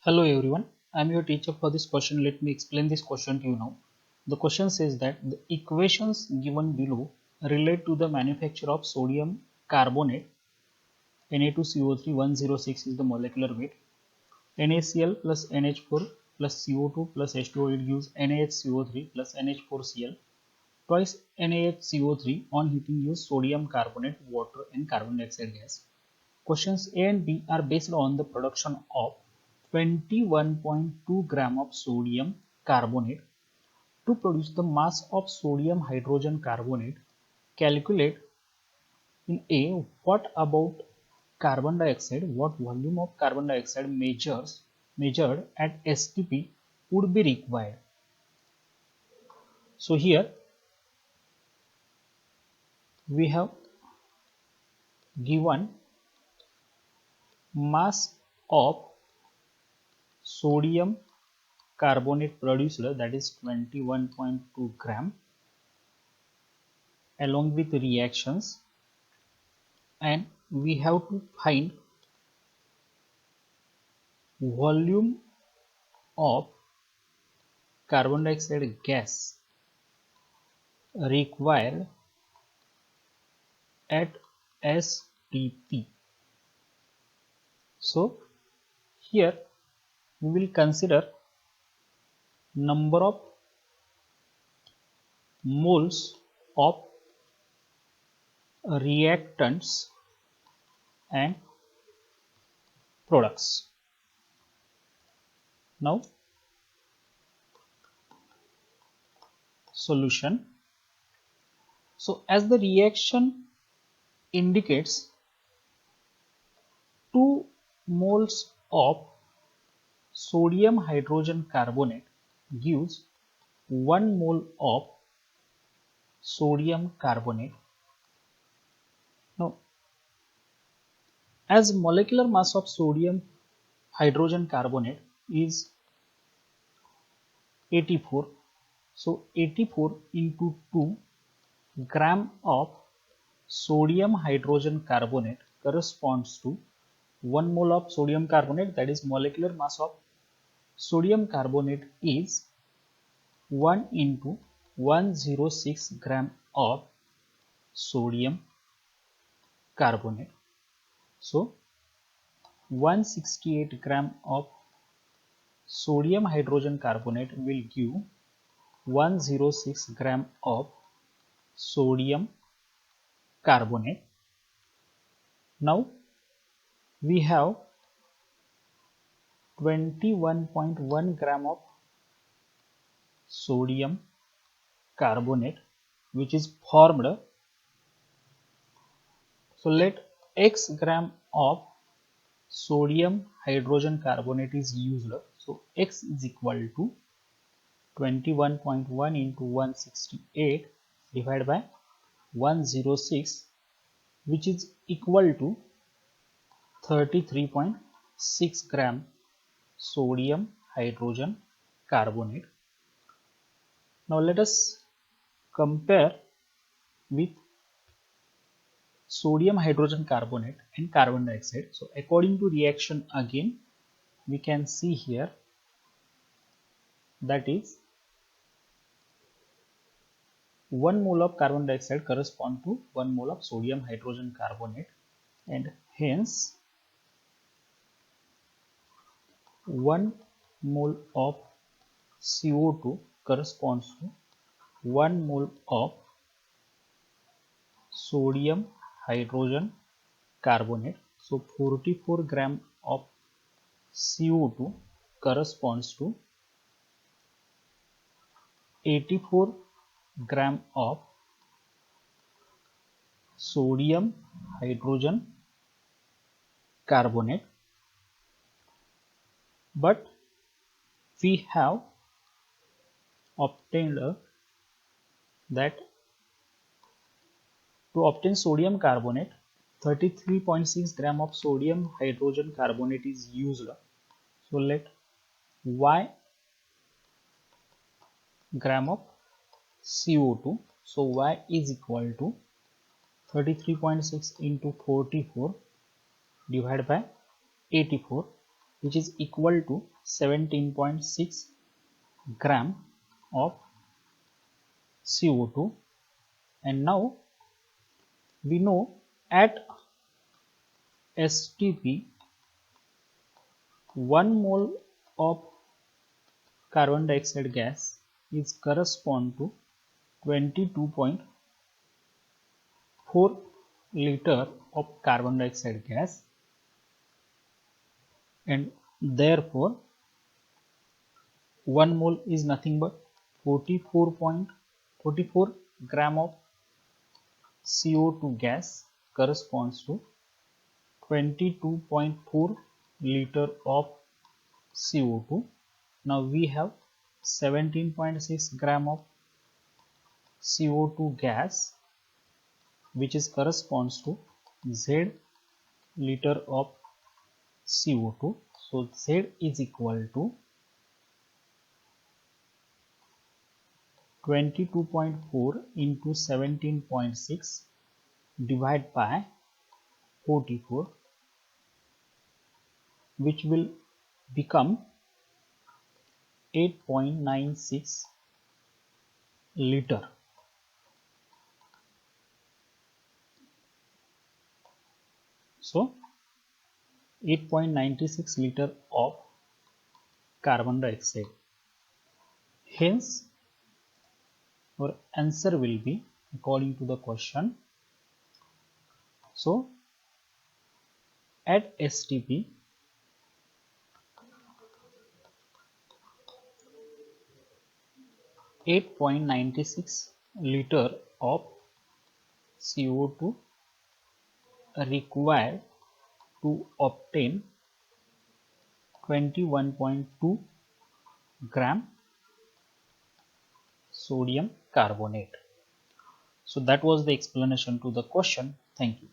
Hello everyone, I am your teacher for this question. Let me explain this question to you now. The question says that the equations given below relate to the manufacture of sodium carbonate. Na2CO3 106 is the molecular weight. NaCl plus NH4 plus CO2 plus H2O, it gives NaHCO3 plus NH4Cl. Twice NaHCO3 on heating use sodium carbonate, water and carbon dioxide gas. Questions A and B are based on the production of 21.2 gram of sodium carbonate. To produce the mass of sodium hydrogen carbonate, calculate in A what about carbon dioxide, what volume of carbon dioxide measured at STP would be required. So here we have given mass of sodium carbonate produced, that is 21.2 gram, along with reactions, and we have to find volume of carbon dioxide gas required at STP. So here we will consider number of moles of reactants and products. Now solution. So as the reaction indicates, 2 moles of sodium hydrogen carbonate gives 1 mole of sodium carbonate. Now, as molecular mass of sodium hydrogen carbonate is 84, so 84 into 2 gram of sodium hydrogen carbonate corresponds to 1 mole of sodium carbonate, that is molecular mass of sodium carbonate is 1 into 106 gram of sodium carbonate. So 168 gram of sodium hydrogen carbonate will give 106 gram of sodium carbonate. Now we have 21.1 gram of sodium carbonate which is formed. So let x gram of sodium hydrogen carbonate is used. So x is equal to 21.1 into 168 divided by 106, which is equal to 33.6 gram sodium hydrogen carbonate. Now let us compare with sodium hydrogen carbonate and carbon dioxide. So according to reaction, again we can see here, that is 1 mole of carbon dioxide correspond to 1 mole of sodium hydrogen carbonate, and hence 1 mole of CO2 corresponds to 1 mole of sodium hydrogen carbonate. So 44 gram of CO2 corresponds to 84 gram of sodium hydrogen carbonate, but we have obtained that to obtain sodium carbonate, 33.6 gram of sodium hydrogen carbonate is used. So let y gram of CO2, so y is equal to 33.6 into 44 divided by 84. which is equal to 17.6 gram of CO2. And now we know at STP 1 mole of carbon dioxide gas is correspond to 22.4 liter of carbon dioxide gas, and therefore 1 mole is nothing but 44.44 gram of CO2 gas corresponds to 22.4 liter of CO2. Now we have 17.6 gram of CO2 gas, which is corresponds to Z liter of CO2. So Z is equal to 22.4 into 17.6 divided by 44, which will become 8.96 liter. So 8.96 liter of carbon dioxide. Hence, our answer will be according to the question. So, at STP, 8.96 liter of CO2 required to obtain 21.2 gram sodium carbonate. So that was the explanation to the question. Thank you.